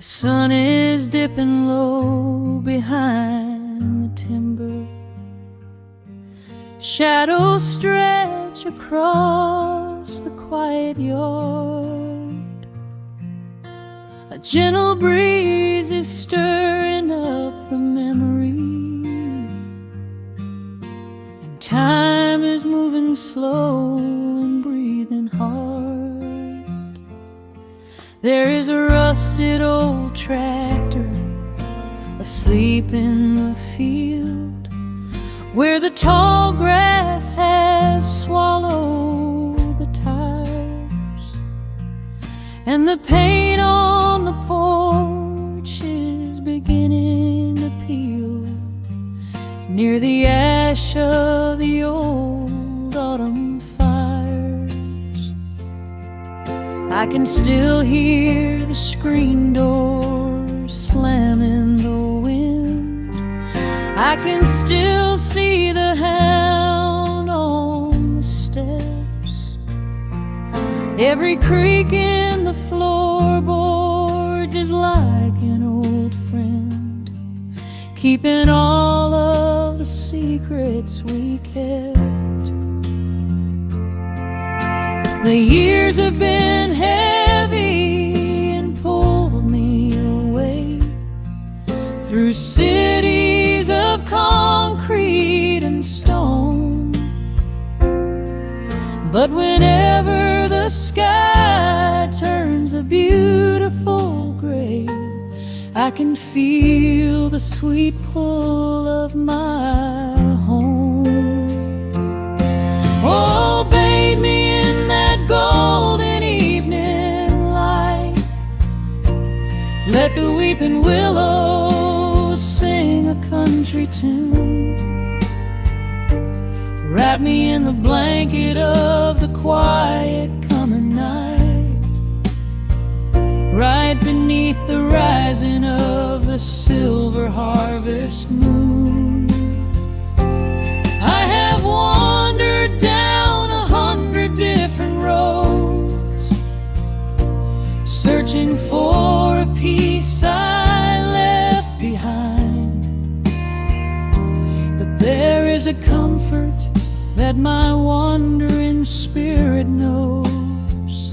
The sun is dipping low behind the timber. Shadows stretch across the quiet yard. A gentle breeze is stirring up the memory, and time is moving slow and breathing hard. There is a rusted old tractor asleep in the field, where the tall grass has swallowed the tires, and the paint on the porch is beginning to peel near the ash of the old autumn fires. I can still hear the screen door slam in the wind. I can still see the hound on the steps. Every creak in the floorboards is like an old friend, keeping all of the secrets we kept. The years have been heavy and pulled me away through cities of concrete and stone. But whenever the sky turns a beautiful gray, I can feel the sweet pull of my home. Oh, bathe me in that golden evening light. Let the weeping willow sing a country tune. Wrap me in the blanket of the quiet coming night, right beneath the rising of the silver harvest moon. I have wandered down 100 different roads, searching for a piece I left behind. But there is a comfort that my wandering spirit knows.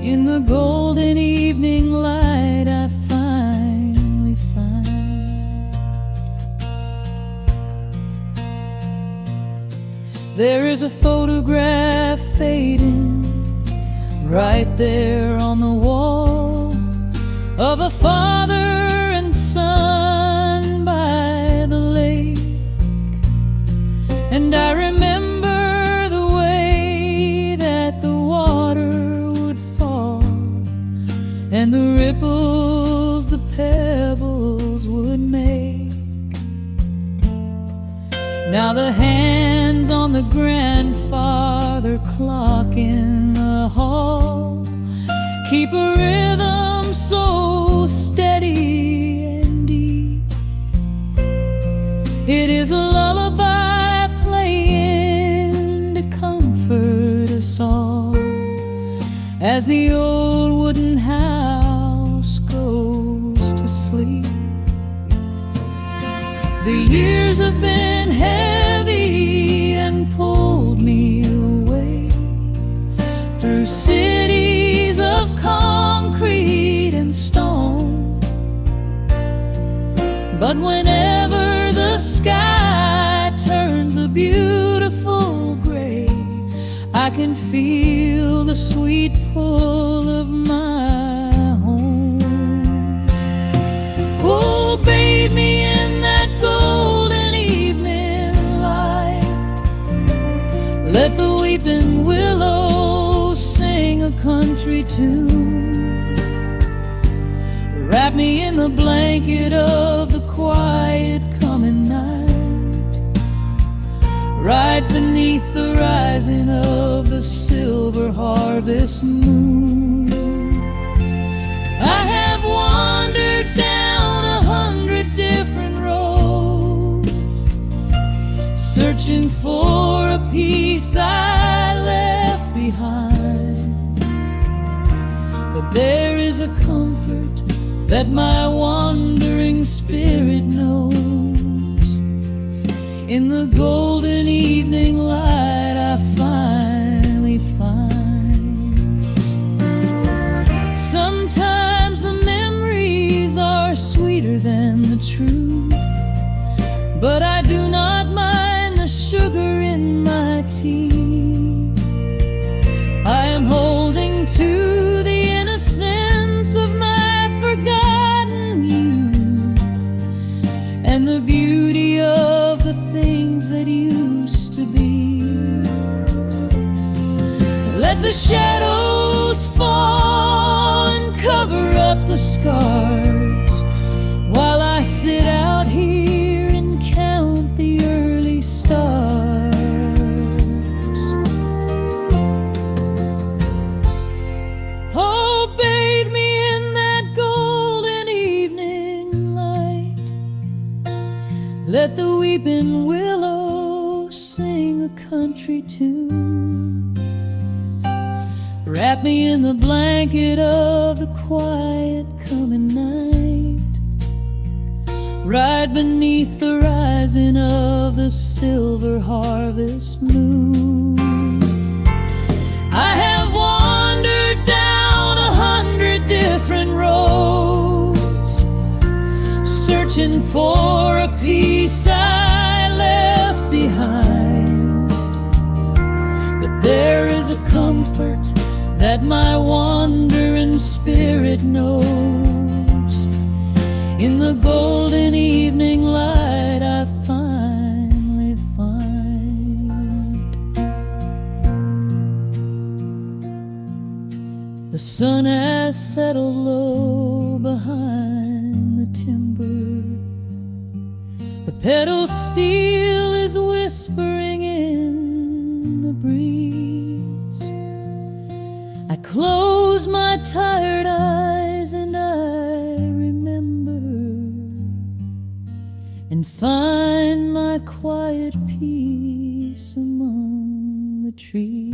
In the golden evening light I finally find. There is a photograph fading right there on the wall, of a father and son by the lake. And I remember the way that the water would fall, and the ripples the pebbles would make. Now the hands on the grandfather clock in the hall keep a rhythm so steady and deep. It is a lullaby playing to comfort us all as the old wooden house goes to sleep. The years have been heavy and pulled me away through cities of concrete and stone. But whenever the sky turns a beautiful gray, I can feel the sweet pull of my home. Oh, bathe me in that golden evening light. Let the weeping willow sing a country tune. Wrap me in the blanket of the quiet coming night, right beneath the rising of the silver harvest moon. I have wandered down 100 different roads, searching for a piece I left behind. But there is a comfort that my wandering spirit knows. In the golden evening light I finally find. Sometimes the memories are sweeter than the truth, but I do not mind the sugar in my tea. I am holding to the innocence of my forgotten youth, and the beauty of the things that used to be. Let the shadows fall and cover up the scars, while I sit out here and count the early stars. Oh, bathe me in that golden evening light. Let the weeping willow sing a country tune. Wrap me in the blanket of the quiet coming night. Ride beneath the rising of the silver harvest moon. I have wandered down 100 different roads, searching for a piece I left behind. But there is a comfort that my wandering spirit knows. In the golden evening light I finally find. The sun has settled low behind the timber. The pedal steel is whispering in the breeze. I close my tired eyes and I remember, and find my quiet peace among the trees.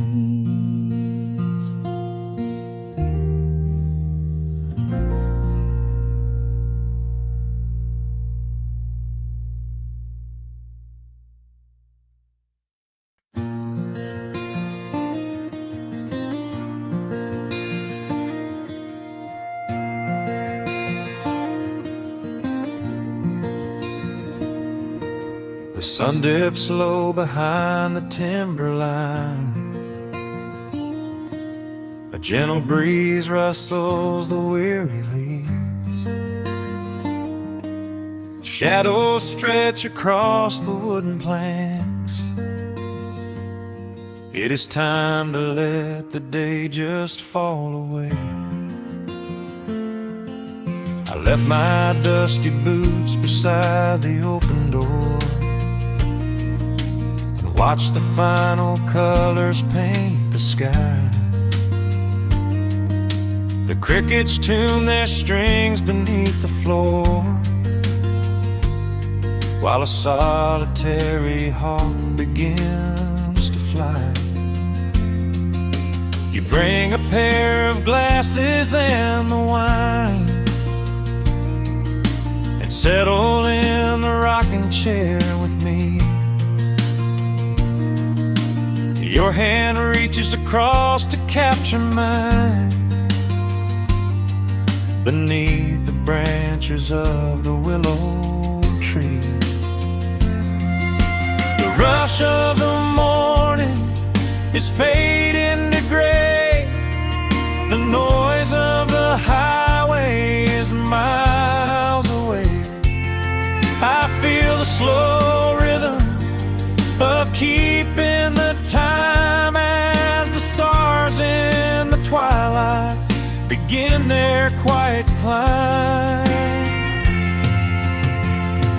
The sun dips low behind the timberline. A gentle breeze rustles the weary leaves. Shadows stretch across the wooden planks. It is time to let the day just fall away. I left my dusty boots beside the open door, watch the final colors paint the sky. The crickets tune their strings beneath the floor, while a solitary hawk begins to fly. You bring a pair of glasses and the wine, and settle in the rocking chair with me. Your hand reaches across to capture mine, beneath the branches of the willow tree. The rush of the morning is fading to gray. The noise of the highway is miles away. I feel the slow rhythm of keeping the time as the stars in the twilight begin their quiet climb.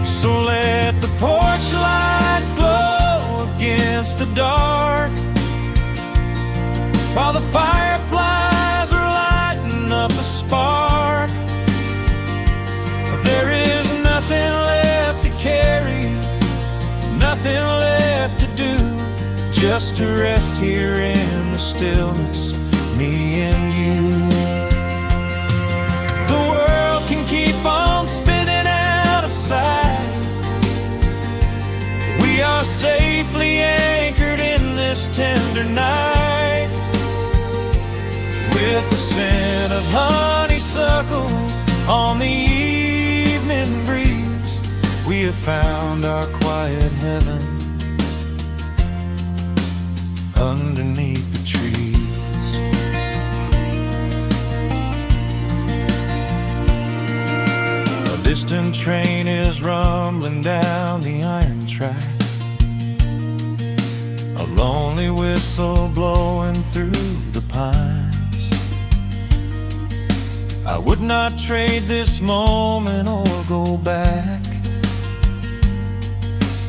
So let the porch light glow against the dark, while the fireflies are lighting up a spark. There is nothing left to carry, nothing left to do, just to rest here in the stillness, me and you. The world can keep tender night. With the scent of honeysuckle on the evening breeze, we have found our quiet heaven underneath the trees. A distant train is rumbling down the iron track, a lonely whistle blowing through the pines. I would not trade this moment or go back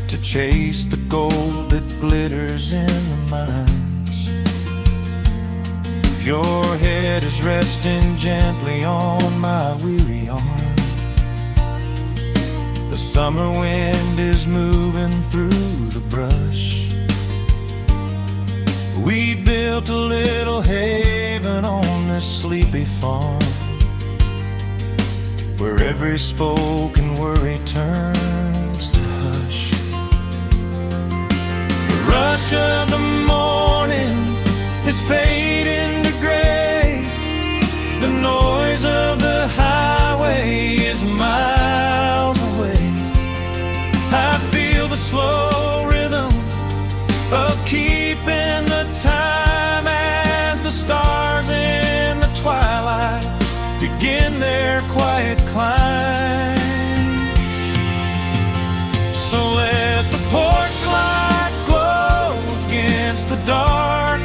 to chase the gold that glitters in the mines. Your head is resting gently on my weary arm. The summer wind is moving through the brush. We built a little haven on this sleepy farm, where every spoken worry turns to hush. The rush of the morning is fading to gray. The noise of the highway is miles away. I feel the slow rhythm of keeping the time as the stars in the twilight begin their quiet climb. So let the porch light glow against the dark,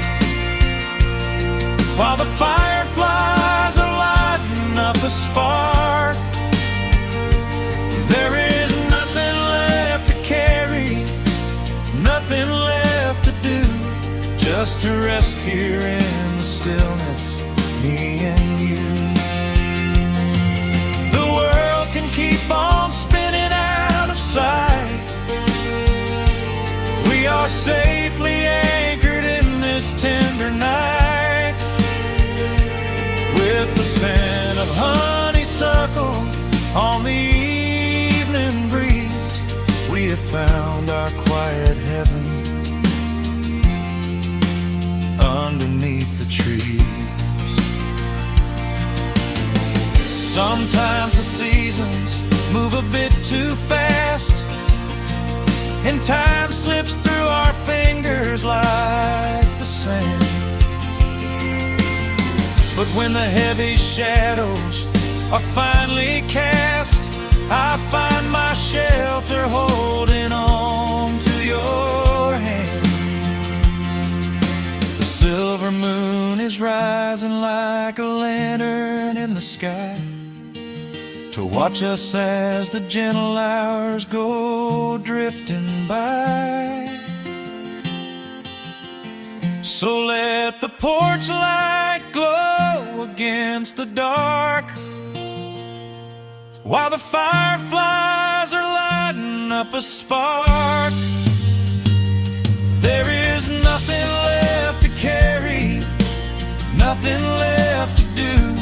while the fireflies are lighting up a spark. There is nothing left to carry, nothing left to do, just to rest here in the stillness, me and you. The world can keep on spinning out of sight. We are safely anchored in this tender night. With the scent of honeysuckle on the evening breeze, we have found our quiet heaven underneath the trees. Sometimes the seasons move a bit too fast, and time slips through our fingers like the sand. But when the heavy shadows are finally cast, I find my shelter holding on to your hand. The silver moon is rising like a lantern in the sky, to watch us as the gentle hours go drifting by. So let the porch light glow against the dark, while the fireflies are lighting up a spark. There is nothing left to carry, nothing left to do,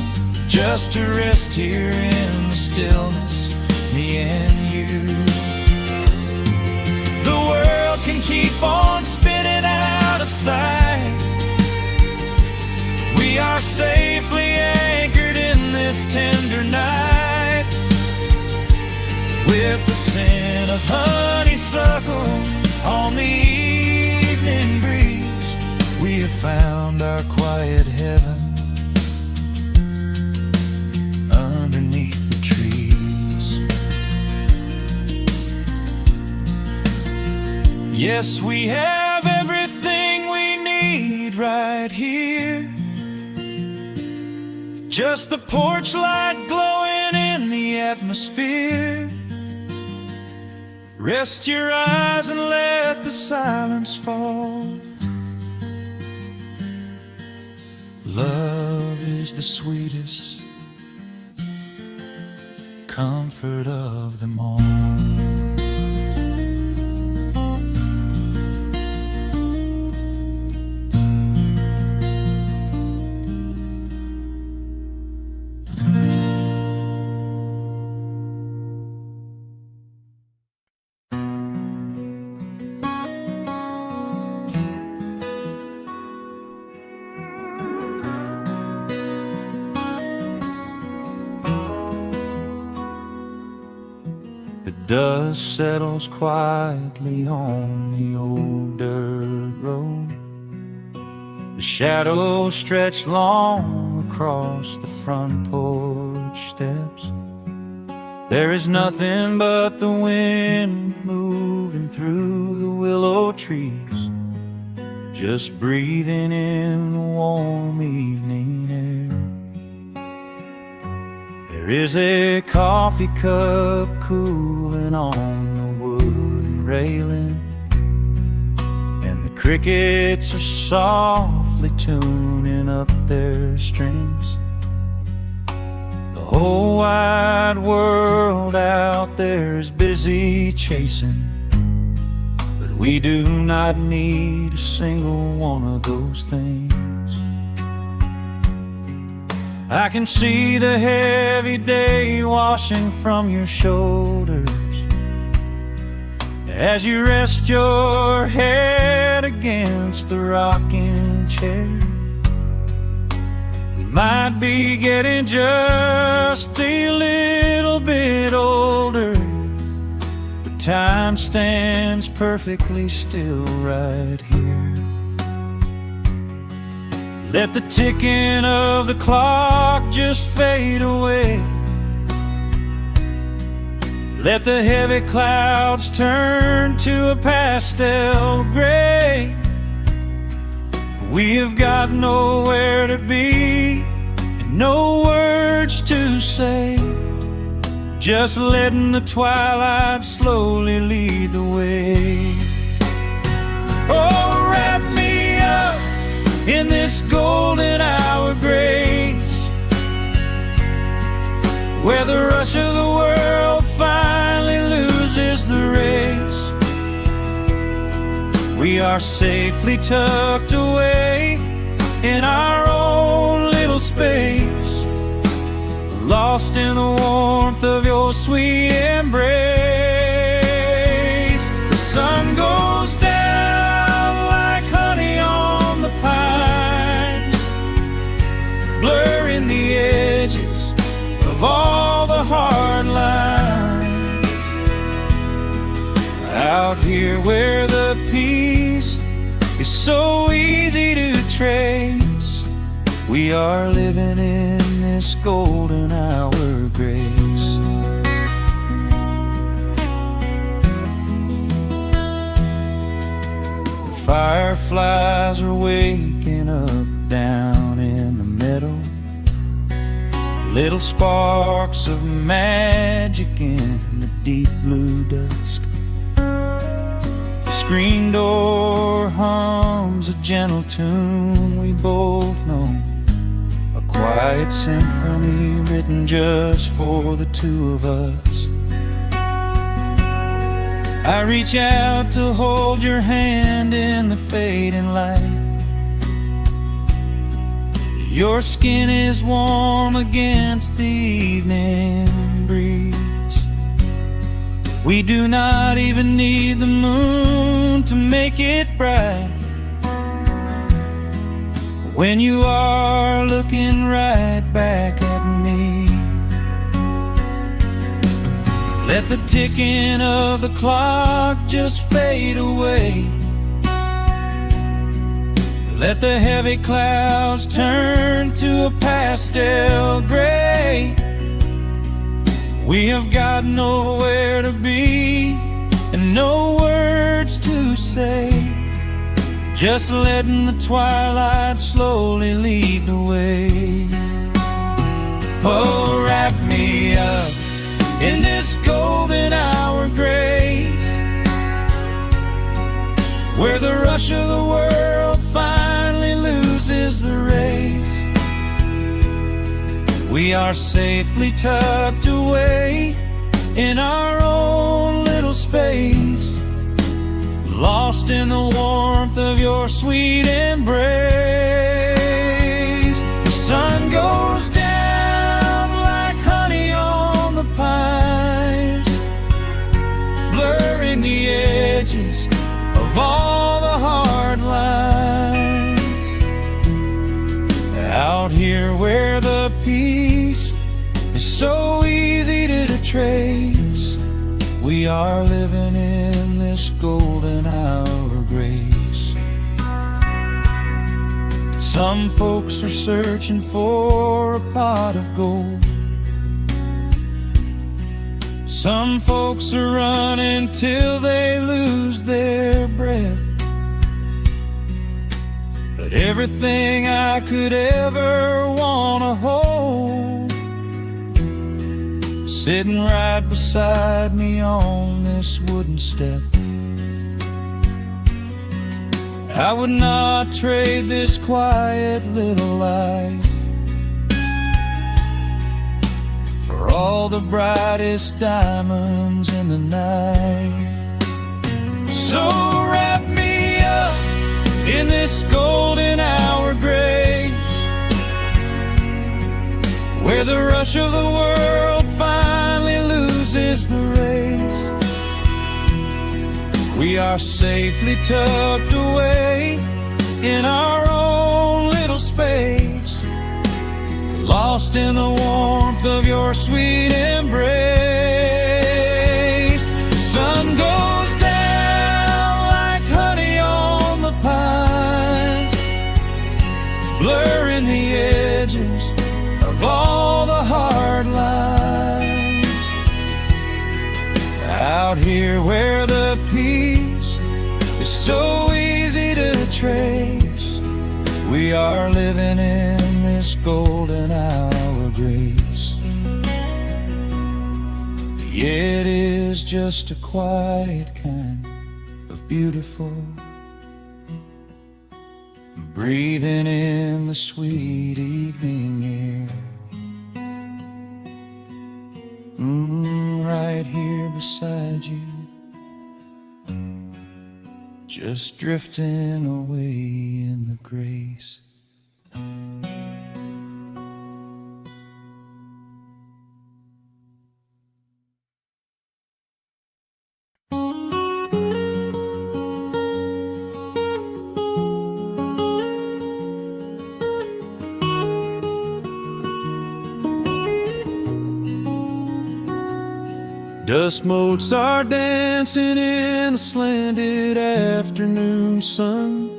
just to rest here in the stillness, me and you. The world can keep on spinning out of sight. We are safely anchored in this tender night. With the scent of honeysuckle on the evening breeze, we have found our quiet heaven underneath the trees. Yes, we have everything we need right here. Just the porch light glowing in the atmosphere. Rest your eyes and let the silence fall. Love is the sweetest comfort of them all. The dust settles quietly on the old dirt road. The shadows stretch long across the front porch steps. There is nothing but the wind moving through the willow trees, just breathing in the warm evening air. There is a coffee cup cooling on the wooden railing, and the crickets are softly tuning up their strings. The whole wide world out there is busy chasing, but we do not need a single one of those things. I can see the heavy day washing from your shoulders as you rest your head against the rocking chair. We might be getting just a little bit older, but time stands perfectly still right here. Let the ticking of the clock just fade away. Let the heavy clouds turn to a pastel gray. We have got nowhere to be and no words to say, just letting the twilight slowly lead the way. Oh, wrap me up in this golden hour grace, where the rush of the world finally loses the race. We are safely tucked away in our own little space, lost in the warmth of your sweet embrace. The sun goes down like honey on the pines, blurring the edges of all the hard lines. Out here where the peace is so easy to trace, we are living in this golden hour grace. The fireflies are waking up down in the meadow, little sparks of magic in the deep blue dusk. The screen door hums a gentle tune we both know, a quiet symphony written just for the two of us. I reach out to hold your hand in the fading light. Your skin is warm against the evening breeze. We do not even need the moon to make it bright, when you are looking right back at me. Let the ticking of the clock just fade away. Let the heavy clouds turn to a pastel gray. We have got nowhere to be and no words to say, just letting the twilight slowly lead the way. Oh, wrap me up in this golden hour grace, where the rush of the world finally loses the race. We are safely tucked away in our own little space, lost in the warmth of your sweet embrace. The sun goes down like honey on the pines, blurring the edges of all the hard lines. Out here where the peace is so easy to trace, We are living in this golden hour of grace. Some folks are searching for a pot of gold. Some folks are running till they lose their breath. But everything I could ever wanna hold, sitting right beside me on this wooden step. I would not trade this quiet little life for all the brightest diamonds in the night. So wrap me up in this golden hour grace, where the rush of the world finally loses the race. We are safely tucked away in our own little space, lost in the warmth of your sweet embrace. The sun goes down like honey on the pines, blurring the edges of all the hard lines. Out here where the peace is so easy to trace, we are living in this golden hour grace. It is just a quiet kind of beautiful, breathing in the sweet evening air. Right here beside you, just drifting away in the grace. Dust motes are dancing in the slanted afternoon sun.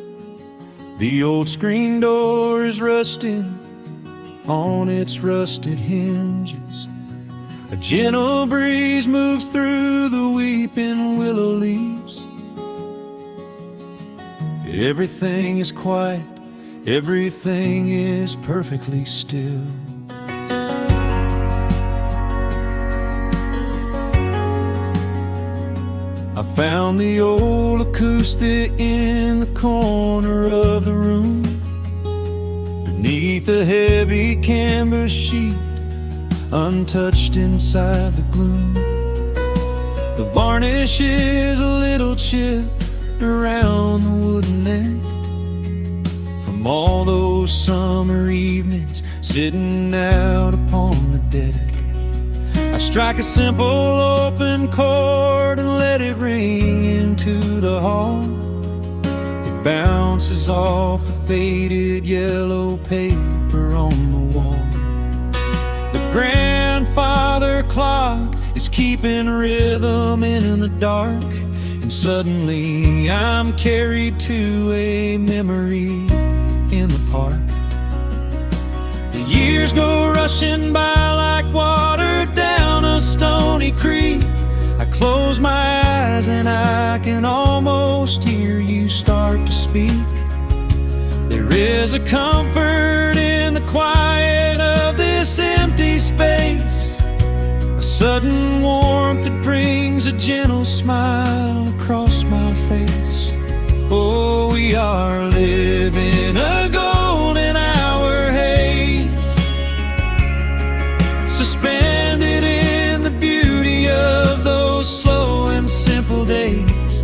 The old screen door is rusting on its rusted hinges. A gentle breeze moves through the weeping willow leaves. Everything is quiet, everything is perfectly still. I found the old acoustic in the corner of the room, beneath a heavy canvas sheet, untouched inside the gloom. The varnish is a little chipped around the wooden neck from all those summer evenings sitting out upon the deck. I strike a simple open chord and let it ring into the hall. It bounces off the faded yellow paper on the wall. The grandfather clock is keeping rhythm in the dark, and suddenly I'm carried to a memory in the park. The years go rushing by like water down a stony creek. I close my eyes and I can almost hear you start to speak. There is a comfort in the quiet of this empty space, a sudden warmth that brings a gentle smile across my face. Oh, we are living a golden hour haze, suspended in the beauty of those slow and simple days,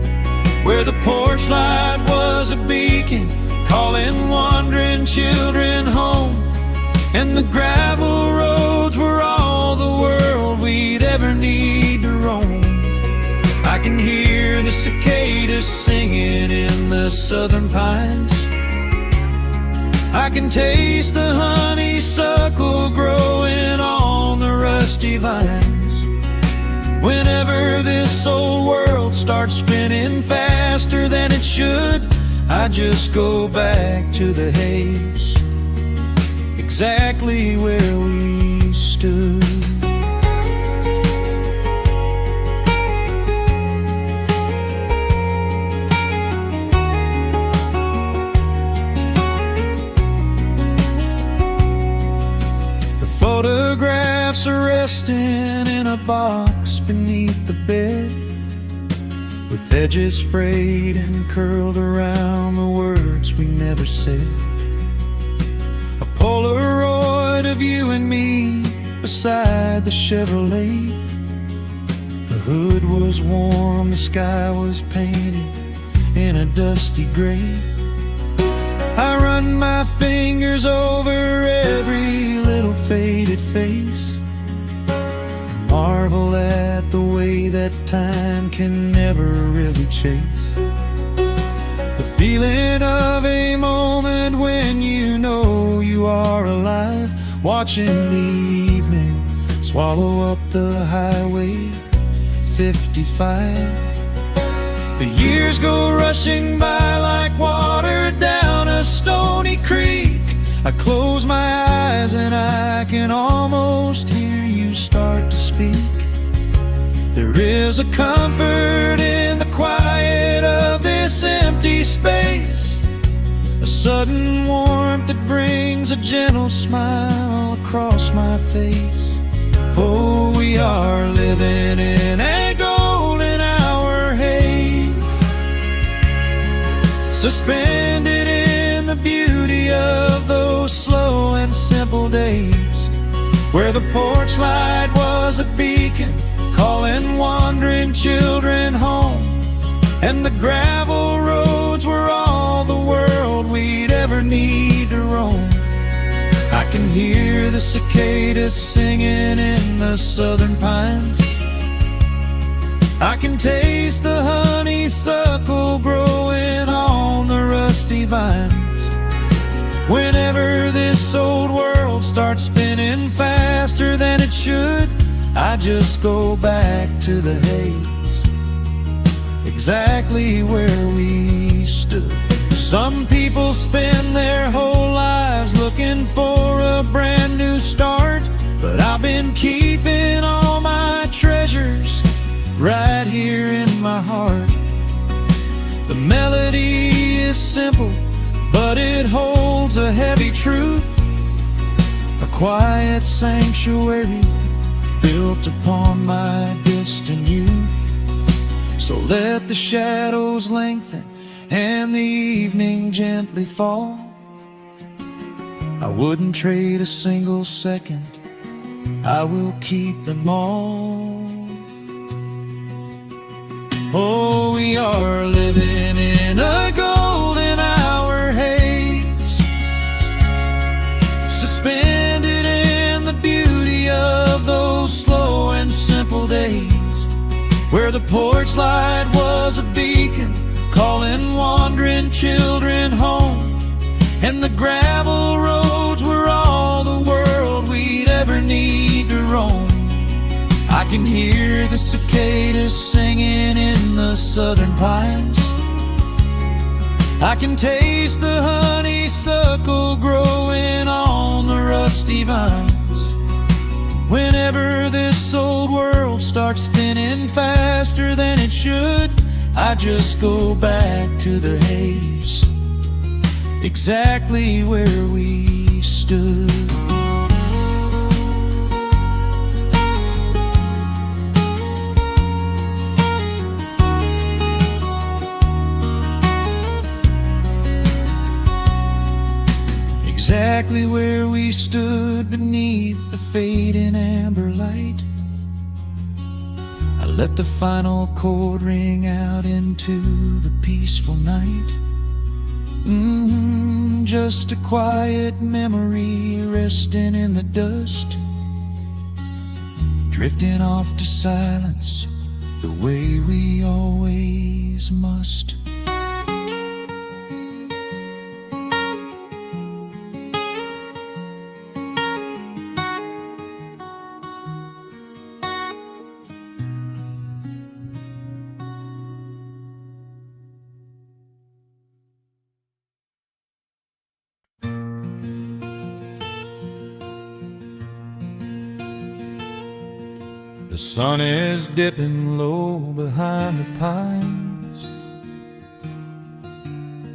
where the porch light was a beacon calling wandering children home, and the gravel roads were all the world we'd ever need to roam. I can hear the cicadas singing in the southern pines. I can taste the honeysuckle growing on the rusty vines. Whenever this starts spinning faster than it should, I just go back to the haze, exactly where we stood. Photographs are resting in a box beneath the bed, with edges frayed and curled around the words we never said. A Polaroid of you and me beside the Chevrolet. The hood was warm, the sky was painted in a dusty gray. I run my fingers over every little faded face, marvel at the way that time can never really chase. The feeling of a moment when you know you are alive, watching the evening swallow up the highway 55. The years go rushing by like water down a stony creek. I close my eyes and I can almost hear you start to speak. There is a comfort in the quiet of this empty space, a sudden warmth that brings a gentle smile across my face. Oh, we are living in a golden hour haze, suspended in the beauty of those slow and simple days, where the porch light was a beacon calling wandering children home, and the gravel roads were all the world we'd ever need to roam. I can hear the cicadas singing in the southern pines, I can taste the honeysuckle growing on the rusty vines. Whenever this old world starts spinning faster than it should, I just go back to the haze, exactly where we stood. Some people spend their whole lives looking for a brand new start, but I've been keeping all my treasures right here in my heart. The melody is simple, but it holds a heavy truth, a quiet sanctuary built upon my distant youth. So let the shadows lengthen and the evening gently fall, I wouldn't trade a single second, I will keep them all. Oh, we are living in a golden hour haze, suspended in the beauty of those slow and simple days, where the porch light was a beacon calling wandering children home, and the gravel roads were all the world we'd ever need to roam. I can hear the cicadas singing in the southern pines, I can taste the honeysuckle growing on the rusty vines. Whenever this old world starts spinning faster than it should, I just go back to the haze, exactly where we stood. Exactly where we stood beneath the fading amber light. I let the final chord ring out into the peaceful night. Just a quiet memory resting in the dust, drifting off to silence the way we always must. sun is dipping low behind the pines.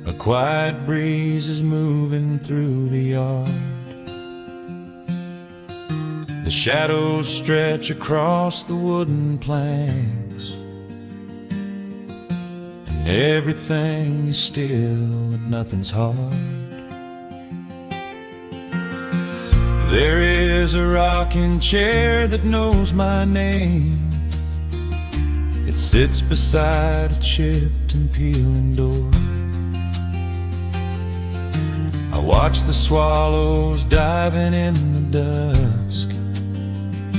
A quiet breeze is moving through the yard. The shadows stretch across the wooden planks, and everything is still and nothing's hard. There is a rocking chair that knows my name. It sits beside a chipped and peeling door. I watch the swallows diving in the dusk,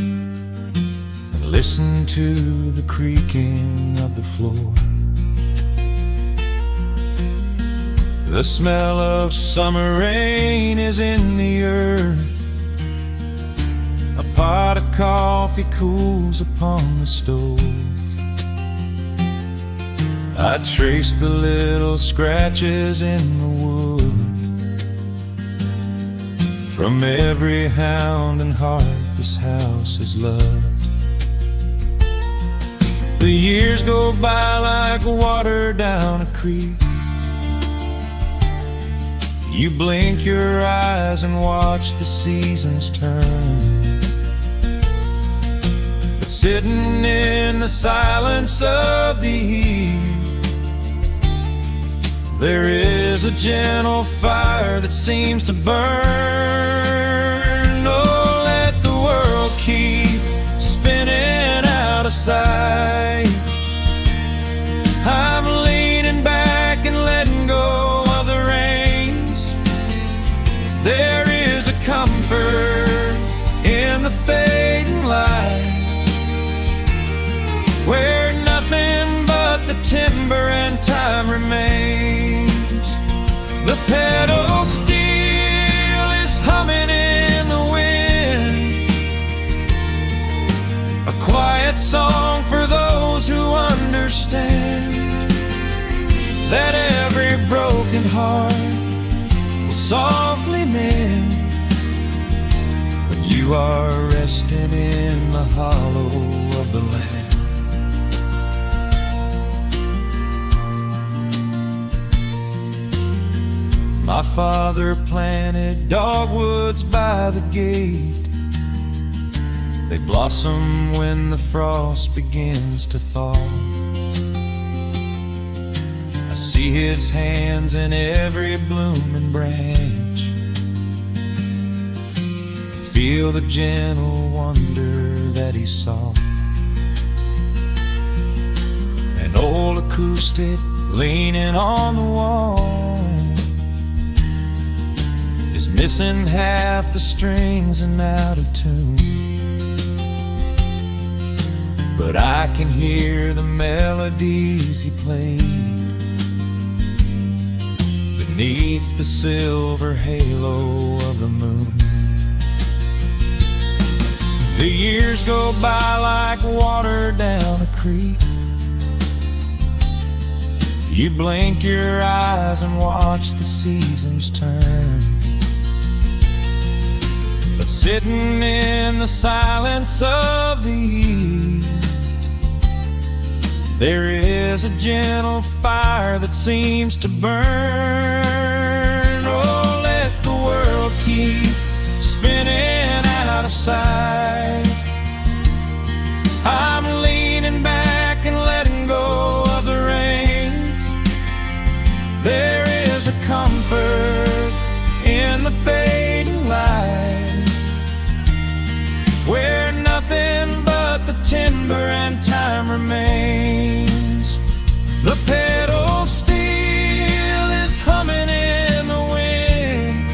and listen to the creaking of the floor. The smell of summer rain is in the earth. A pot of coffee cools upon the stove. I trace the little scratches in the wood from every hound and heart this house has loved. The years go by like water down a creek. You blink your eyes and watch the seasons turn. But sitting in the silence of the eve, there is a gentle fire that seems to burn. Oh, let the world keep spinning out of sight. I'm leaning back and letting go of the reins. There is a comfort in the fading light, where nothing but the timber and time remains. The pedal steel is humming in the wind, a quiet song for those who understand that every broken heart will softly mend when you are resting in the hollow of the land. My father planted dogwoods by the gate. They blossom when the frost begins to thaw. I see his hands in every blooming branch, and feel the gentle wonder that he saw. An old acoustic leaning on the wall is missing half the strings and out of tune, but I can hear the melodies he played beneath the silver halo of the moon. The years go by like water down a creek. You blink your eyes and watch the seasons turn. But sitting in the silence of the eve, there is a gentle fire that seems to burn. Oh, let the world keep spinning out of sight. I'm leaning back and letting go of the reins. There is a comfort in the fading light, where nothing but the timber and time remains. The pedal steel is humming in the wind,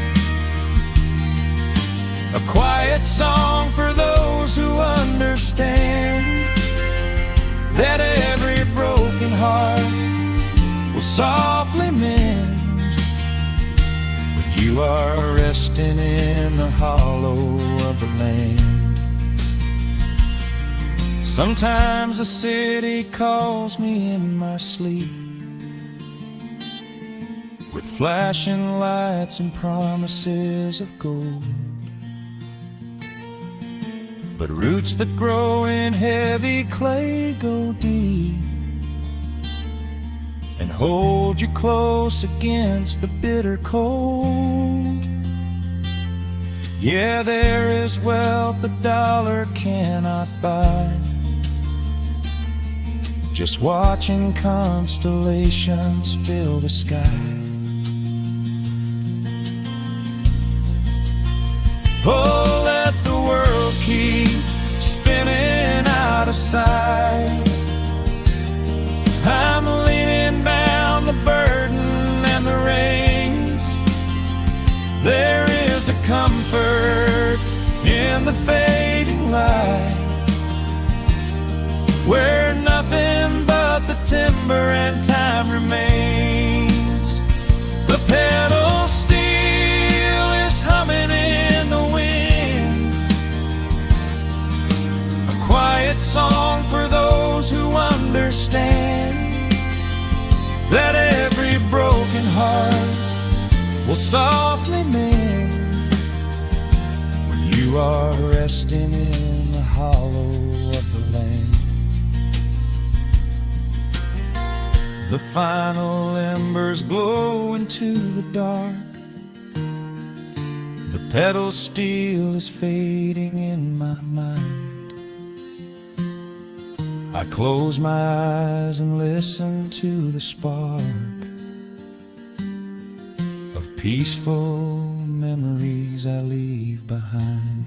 a quiet song for those who understand that every broken heart will softly mend when you are resting in the hollow of the land. Sometimes the city calls me in my sleep, with flashing lights and promises of gold. but roots that grow in heavy clay go deep and hold you close against the bitter cold. Yeah, there is wealth a dollar cannot buy, just watching constellations fill the sky. Oh, let the world keep spinning out of sight. I'm leaning down the burden and the reins. There is a comfort in the fading light, where nothing but the timber and time remains. The pedal steel is humming in the wind, a quiet song for those who understand that every broken heart will softly mend when you are resting in the hollow of the land. The final embers glow into the dark. The pedal steel is fading in my mind. I close my eyes and listen to the spark of peaceful memories I leave behind.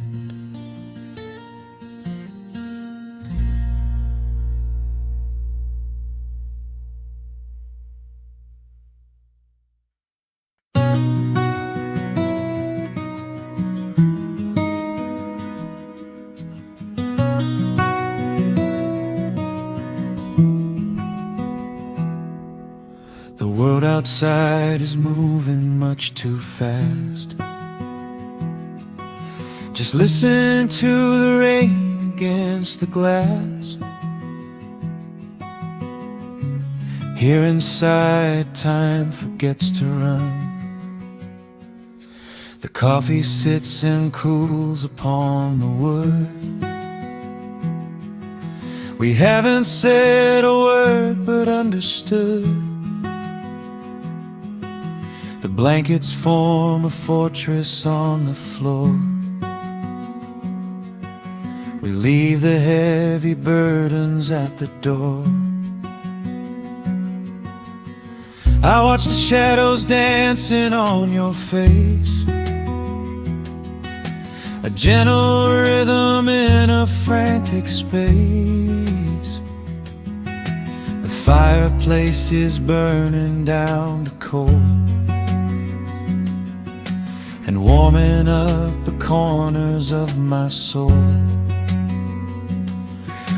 The world outside is moving much too fast. Just listen to the rain against the glass. Here inside, time forgets to run. The coffee sits and cools upon the wood. We haven't said a word but understood. The blankets form a fortress on the floor. We leave the heavy burdens at the door. I watch the shadows dancing on your face, a gentle rhythm in a frantic space. The fireplace is burning down to coal and warming up the corners of my soul.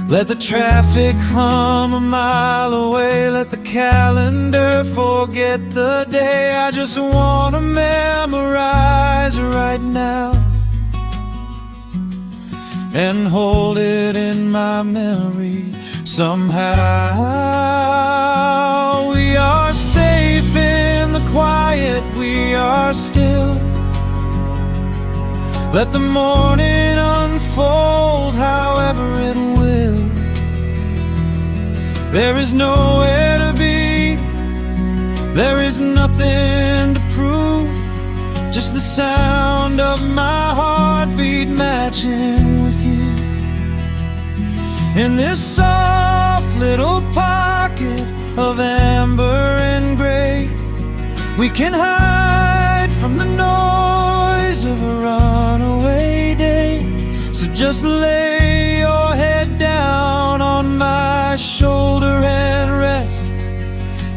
Let the traffic hum a mile away, let the calendar forget the day. I just want to memorize right now and hold it in my memory somehow. We are safe in the quiet, we are still. Let the morning unfold however it will. There is nowhere to be, there is nothing to prove, just the sound of my heartbeat matching with you. In this soft little pocket of amber and gray, we can hide from the noise of a runaway day. So just lay your head down on my shoulder and rest.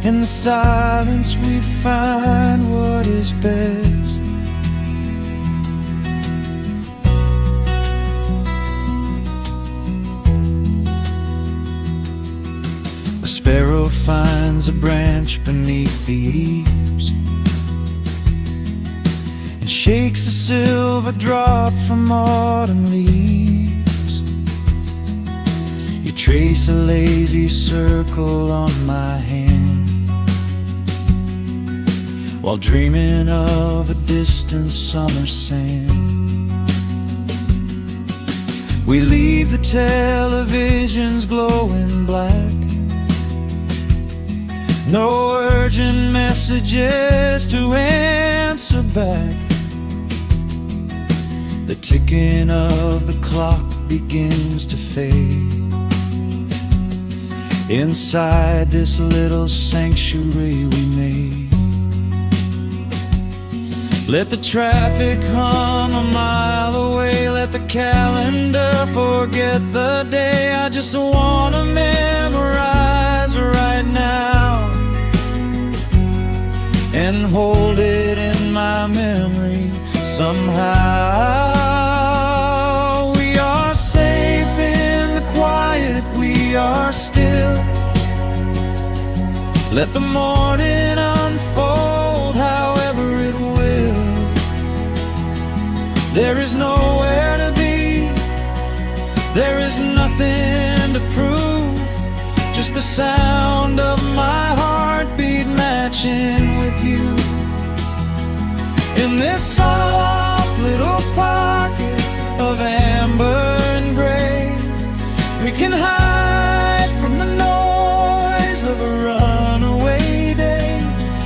In the silence we find what is best. A sparrow finds a branch beneath the eaves and shakes a silver drop from autumn leaves. You trace a lazy circle on my hand while dreaming of a distant summer sand. We leave the televisions glowing black. No urgent messages to answer back. The ticking of the clock begins to fade. Inside this little sanctuary we made. Let the traffic hum a mile away. Let the calendar forget the day. I just wanna memorize right now and hold it in my memory somehow. We are safe in the quiet, we are still. Let the morning unfold however it will. There is nowhere to be, there is nothing to prove, just the sound of my heartbeat matching with you. In this soft little pocket of amber and gray, we can hide from the noise of a runaway day.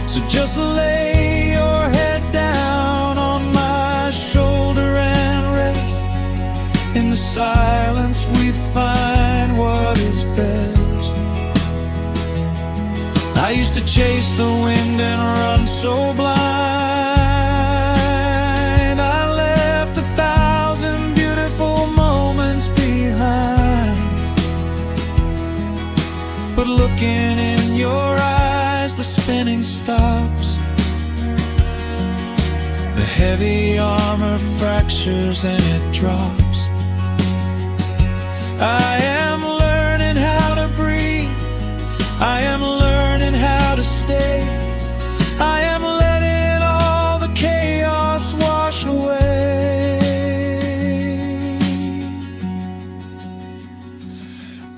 So just lay your head down on my shoulder and rest. In the silence we find what is best. I used to chase the wind and run so blind. I left 1,000 beautiful moments behind. But looking in your eyes, the spinning stops. The heavy armor fractures and it drops. I am learning how to breathe. I am learning how to stay. I am letting all the chaos wash away.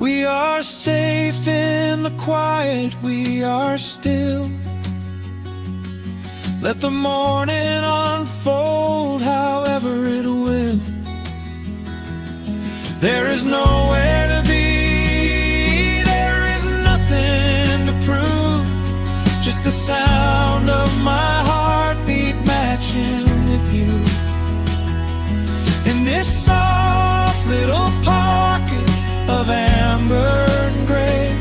We are safe in the quiet, we are still. Let the morning unfold however it will. There is nowhere to be, there is nothing to prove, just the sound of my heartbeat matching with you. In this soft little pocket of amber and gray,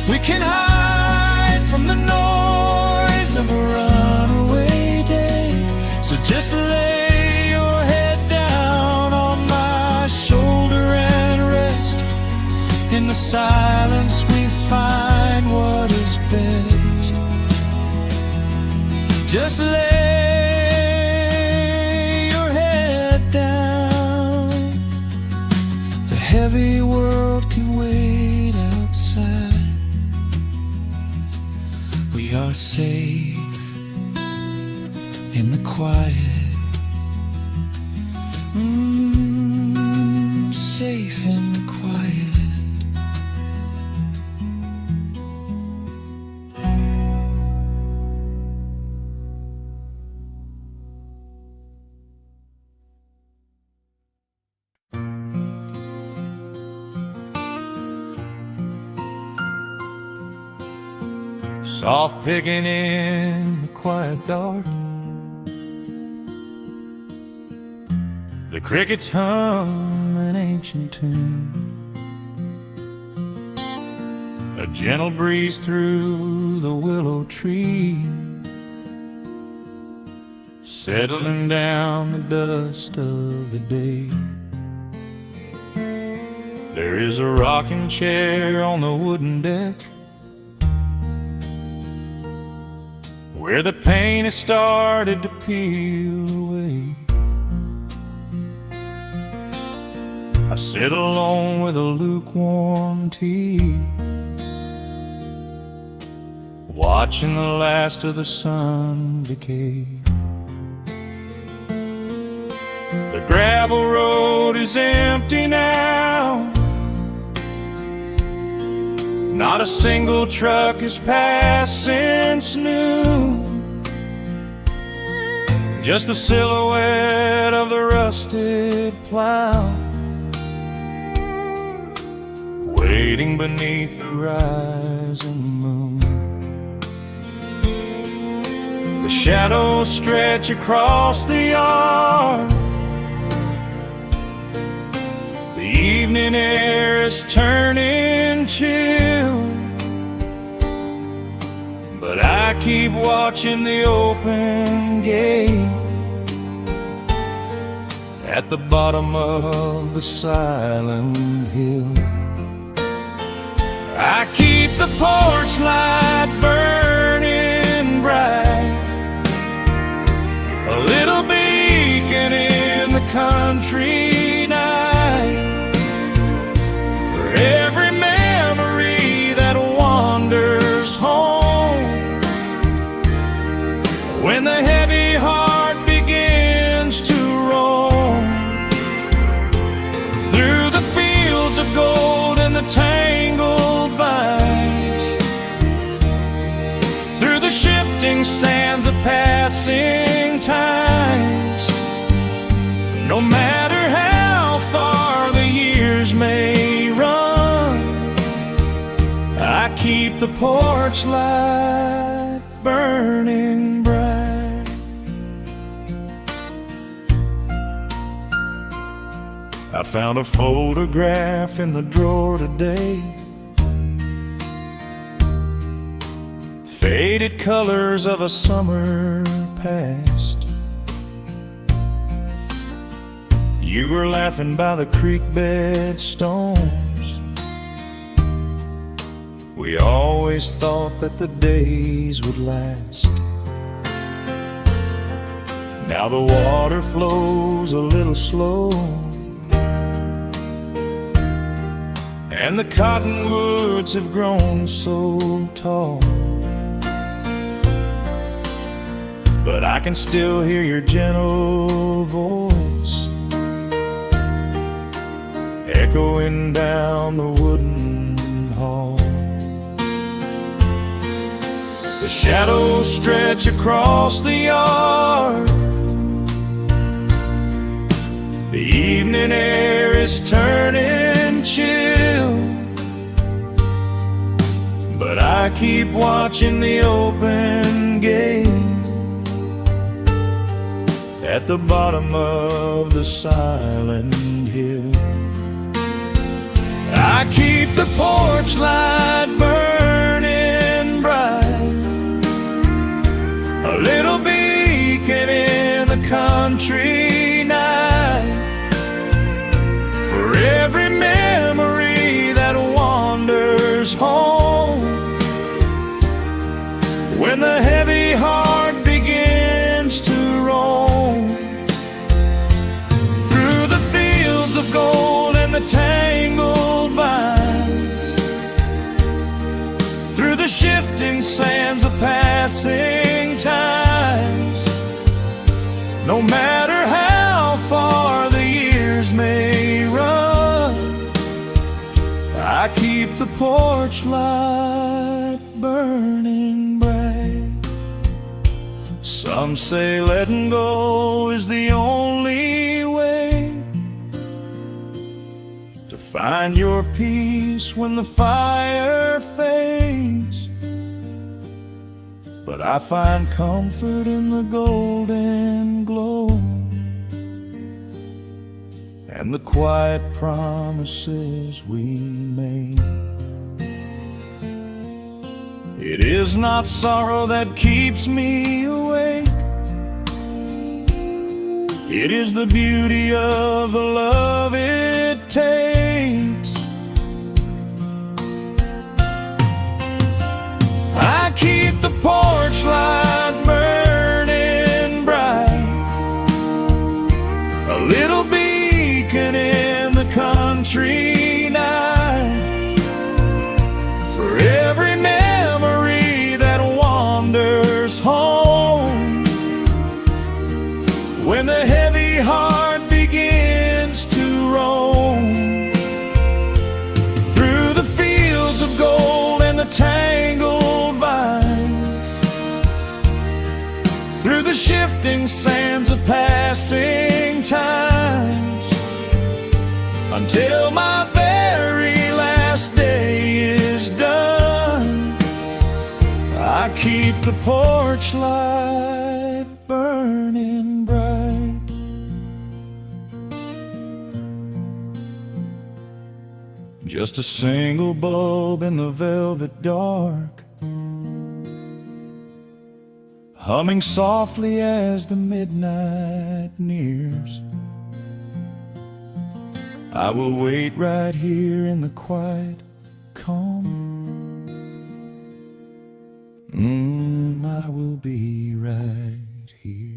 we can hide from the noise of a runaway day. So just lay your head down on my shoulder and rest. In the silence we find what is best. Just lay your head down. The heavy world can wait outside. We are safe in the quiet. Safe in the quiet. Soft picking in the quiet dark. The crickets hum an ancient tune. A gentle breeze through the willow tree, settling down the dust of the day. There is a rocking chair on the wooden deck, where the paint has started to peel away. I sit alone with a lukewarm tea, watching the last of the sun decay. The gravel road is empty now, not a single truck has passed since noon. Just the silhouette of the rusted plow fading beneath the rising moon. The shadows stretch across the yard. The evening air is turning chill, but I keep watching the open gate at the bottom of the silent hill. I keep the porch light burning bright, a little beacon in the country night, for every memory that wanders home. When the heavy heart begins to roam through the fields of gold and the tangled vines, through the shifting sands of passing times, no matter how far the years may run, I keep the porch light burning bright. I found a photograph in the drawer today, faded colors of a summer past. You were laughing by the creek bed stones. We always thought that the days would last. Now the water flows a little slow, and the cottonwoods have grown so tall, but I can still hear your gentle voice echoing down the wooden hall. The shadows stretch across the yard. The evening air is turning chill, but I keep watching the open gate at the bottom of the silent hill. I keep the porch light burning bright, a little beacon in the country night, for every memory that wanders home. When the heavy heart begins to roam through the fields of gold and the tangled vines, through the shifting sands of passing times, no matter how far the years may run, I keep the porch light burning bright. Some say letting go is the only way to find your peace when the fire fades, but I find comfort in the golden glow and the quiet promises we made. It is not sorrow that keeps me awake, it is the beauty of the love it takes. I keep the porch light burning bright, a little beacon in the country night, for every memory that wanders home. When the heavy heart begins to roam through the fields of gold and the tangled vines, keep the porch light burning bright. Just a single bulb in the velvet dark, humming softly as the midnight nears. I will wait right here in the quiet calm. I will be right here.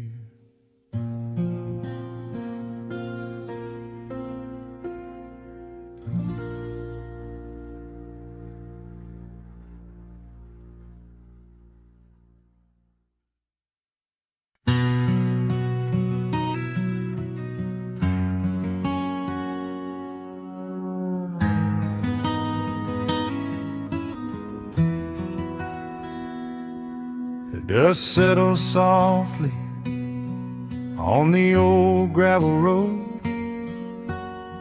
The dust settles softly on the old gravel road.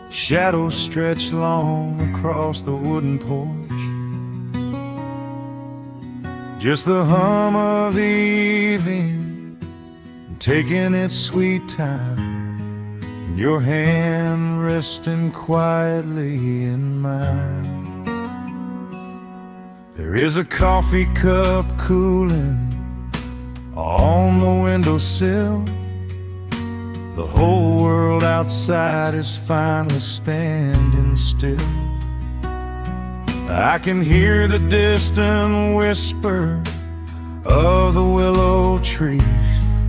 Shadows stretch long across the wooden porch. Just the hum of the evening taking its sweet time, your hand resting quietly in mine. There is a coffee cup cooling on the windowsill. The whole world outside is finally standing still. I can hear the distant whisper of the willow trees,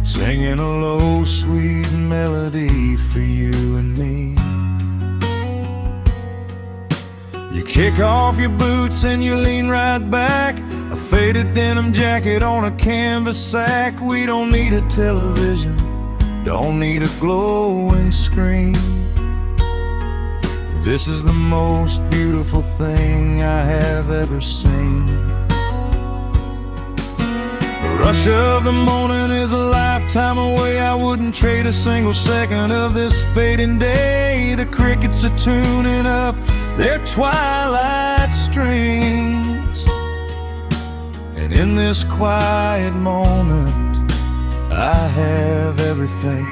singing a low, sweet melody for you and me. You kick off your boots and you lean right back, a faded denim jacket on a canvas sack. We don't need a television, don't need a glowing screen. This is the most beautiful thing I have ever seen. The rush of the morning is a lifetime away. I wouldn't trade a single second of this fading day. The crickets are tuning up their twilight strings, and in this quiet moment I have everything.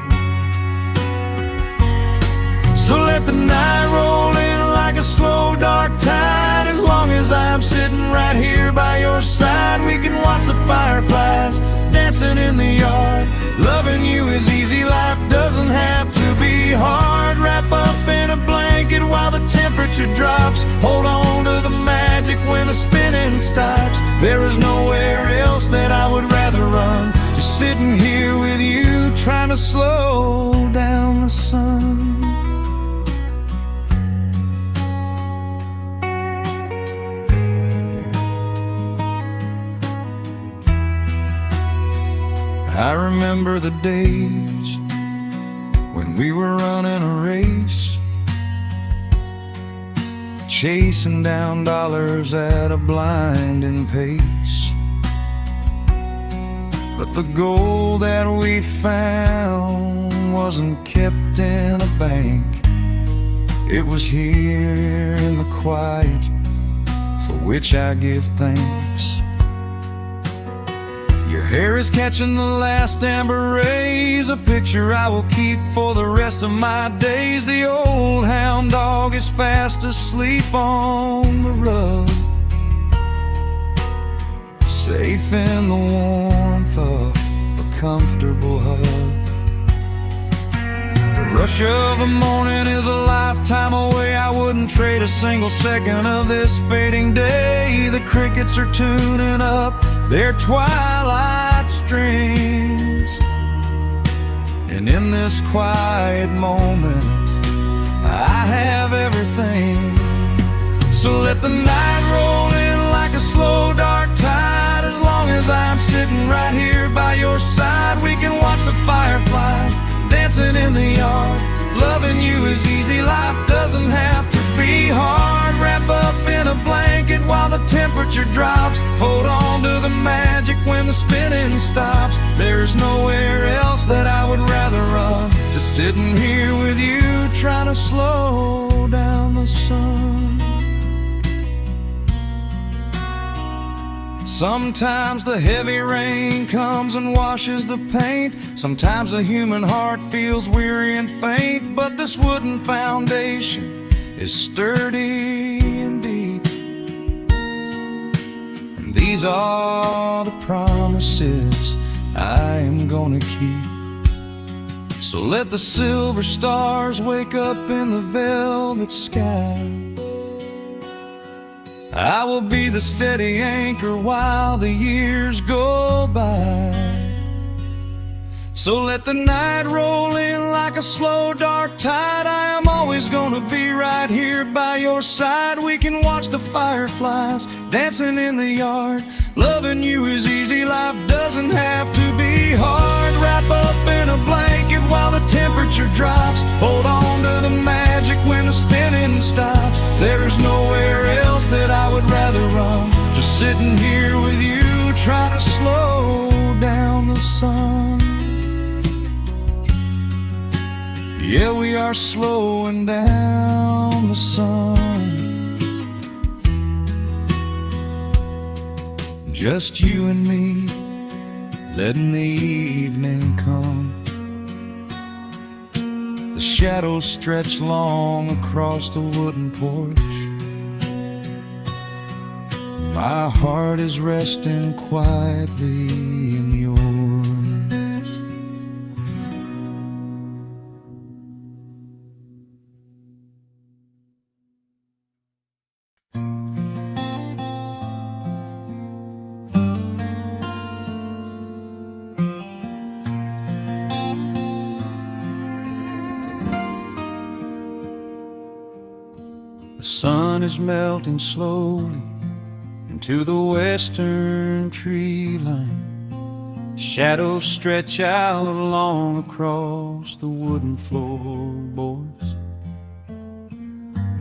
So let the night roll in like a slow dark tide. As long as I'm sitting right here by your side, we can watch the fireflies dancing in the yard. Loving you is easy, life doesn't have to be hard. Wrap up in a blanket while the temperature drops. Hold on to the magic when the spinning stops. There is nowhere else that I would rather run, just sitting here with you, trying to slow down the sun. I remember the days when we were running a race, chasing down dollars at a blinding pace. But the gold that we found wasn't kept in a bank. It was here in the quiet, for which I give thanks. Your hair is catching the last amber rays, a picture I will keep for the rest of my days. The old hound dog is fast asleep on the rug, safe in the warmth of a comfortable hug. The rush of the morning is a lifetime away. I wouldn't trade a single second of this fading day. The crickets are tuning up their twilight strings, and in this quiet moment I have everything. So let the night roll in like a slow dark tide. As long as I'm sitting right here by your side, we can watch the fireflies dancing in the yard. Loving you is easy, life doesn't have to be hard. Wrap up in a blanket while the temperature drops. Hold on to the magic when the spinning stops. There's nowhere else that I would rather run, just sitting here with you, trying to slow down the sun. Sometimes the heavy rain comes and washes the paint. Sometimes the human heart feels weary and faint. But this wooden foundation is sturdy and deep, and these are the promises I am gonna keep. So let the silver stars wake up in the velvet sky. I will be the steady anchor while the years go by. So let the night roll in like a slow dark tide. I am always gonna be right here by your side. We can watch the fireflies dancing in the yard. Loving you is easy, life doesn't have to be hard. Wrap up in a blanket while the temperature drops. Hold on to the magic when the spinning stops. There's nowhere else that I would rather run. Just sitting here with you, trying to slow down the sun. Yeah, we are slowing down the sun. Just you and me, letting the evening come. The shadows stretch long across the wooden porch. My heart is resting quietly in yours. The sun is melting slowly into the western tree line. Shadows stretch out long across the wooden floorboards.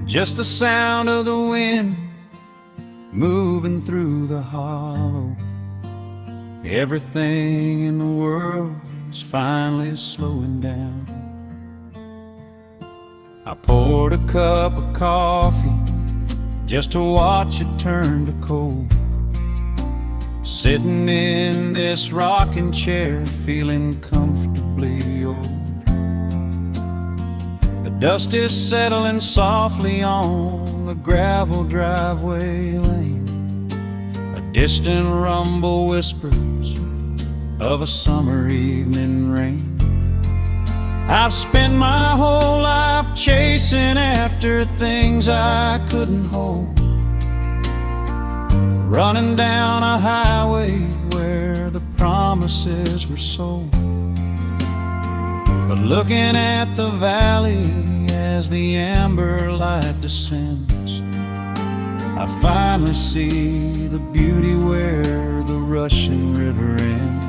Just the sound of the wind moving through the hollow. Everything in the world is finally slowing down. I poured a cup of coffee just to watch it turn to cold. Sitting in this rocking chair, feeling comfortably old. The dust is settling softly on the gravel driveway lane. A distant rumble whispers of a summer evening rain. I've spent my whole life chasing after things I couldn't hold, running down a highway where the promises were sold. But looking at the valley as the amber light descends, I finally see the beauty where the rushing river ends.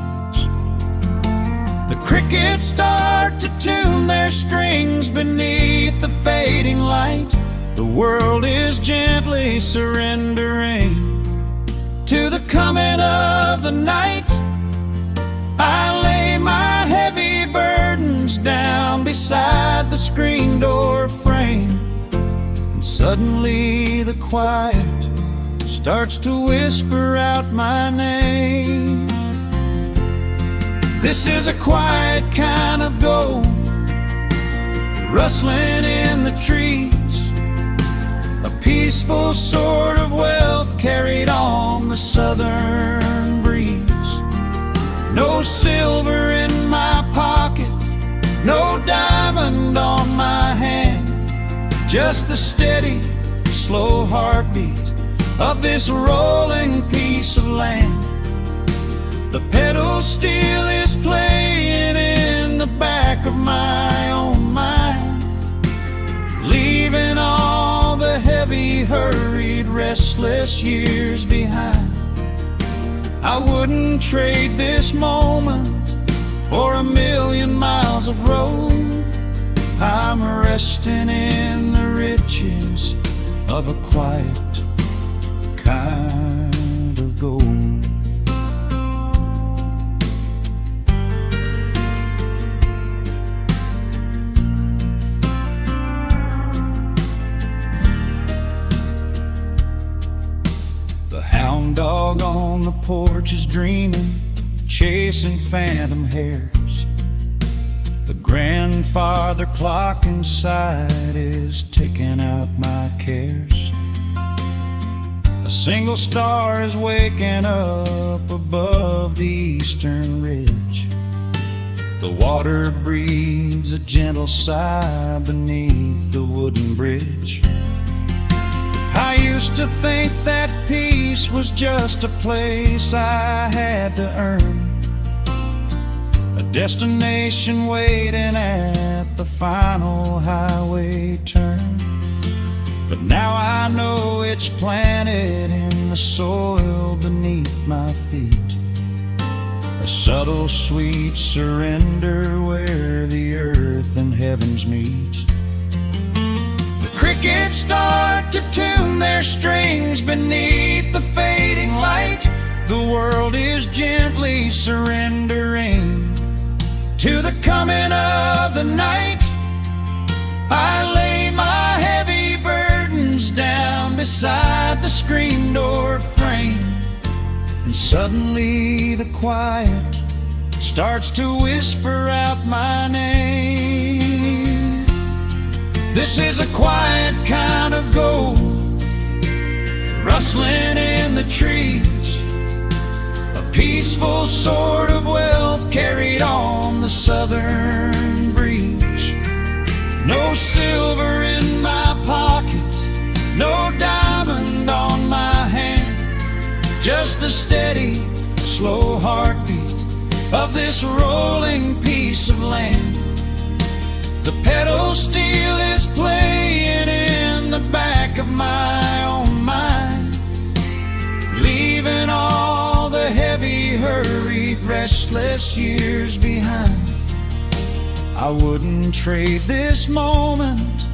The crickets start to tune their strings beneath the fading light. The world is gently surrendering to the coming of the night. I lay my heavy burdens down beside the screen door frame, and suddenly the quiet starts to whisper out my name. This is a quiet kind of gold, rustling in the trees, a peaceful sort of wealth carried on the southern breeze. No silver in my pocket, no diamond on my hand, just the steady, slow heartbeat of this rolling piece of land. The pedal steel is playing in the back of my own mind, leaving all the heavy, hurried, restless years behind. I wouldn't trade this moment for 1,000,000 miles of road. I'm resting in the riches of a quiet kind of gold. hound dog on the porch is dreaming, chasing phantom hares. The grandfather clock inside is ticking out my cares. A single star is waking up above the eastern ridge. The water breathes a gentle sigh beneath the wooden bridge. I used to think that peace was just a place I had to earn, a destination waiting at the final highway turn. But now I know it's planted in the soil beneath my feet, a subtle sweet surrender where the earth and heavens meet. The crickets start to tune their strings beneath the fading light. The world is gently surrendering to the coming of the night. I lay my heavy burdens down beside the screen door frame, and suddenly the quiet starts to whisper out my name. This is a quiet kind of gold, rustling in the trees, a peaceful sort of wealth carried on the southern breeze. No silver in my pocket, no diamond on my hand, just the steady, slow heartbeat of this rolling piece of land. The pedal steel is playing in the back of my own mind, leaving all the heavy, hurried, restless years behind. I wouldn't trade this moment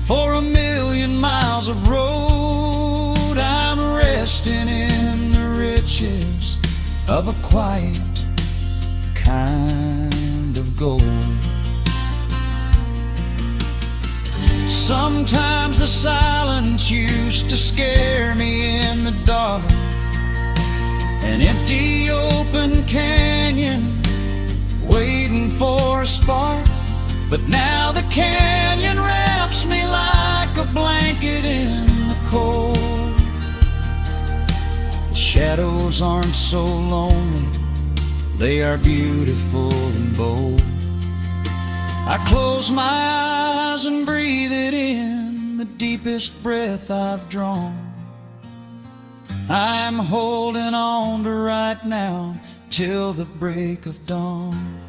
for 1,000,000 miles of road. I'm resting in the riches of a quiet kind of gold. Sometimes the silence used to scare me in the dark, an empty open canyon waiting for a spark. But now the canyon wraps me like a blanket in the cold. The shadows aren't so lonely, they are beautiful and bold. I close my eyes and breathe it in, the deepest breath I've drawn. I'm holding on to right now till the break of dawn.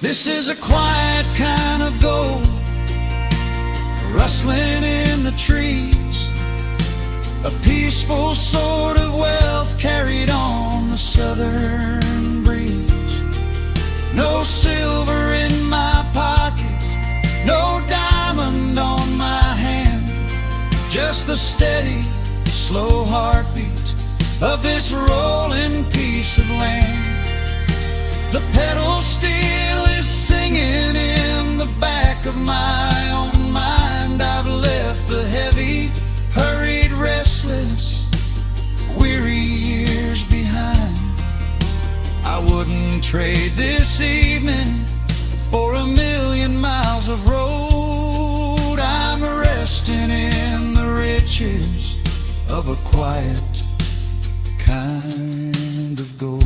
This is a quiet kind of gold, rustling in the trees, a peaceful sort of wealth carried on the southern breeze. No silver in my pocket, no diamond on my hand, just the steady, slow heartbeat of this rolling piece of land. The pedal steel is singing in the back of my own mind. I've left the heavy, hurried, restless, weary years behind. I wouldn't trade this evening for 1,000,000 miles of road. I'm resting in the riches of a quiet kind of gold.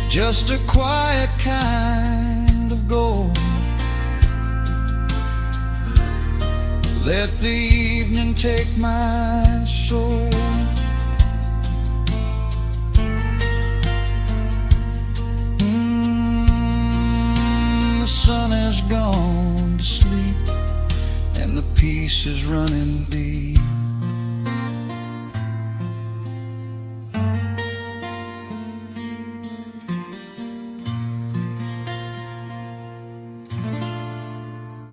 Just a quiet kind of gold. Let the evening take my soul. The sun has gone to sleep and the peace is running deep.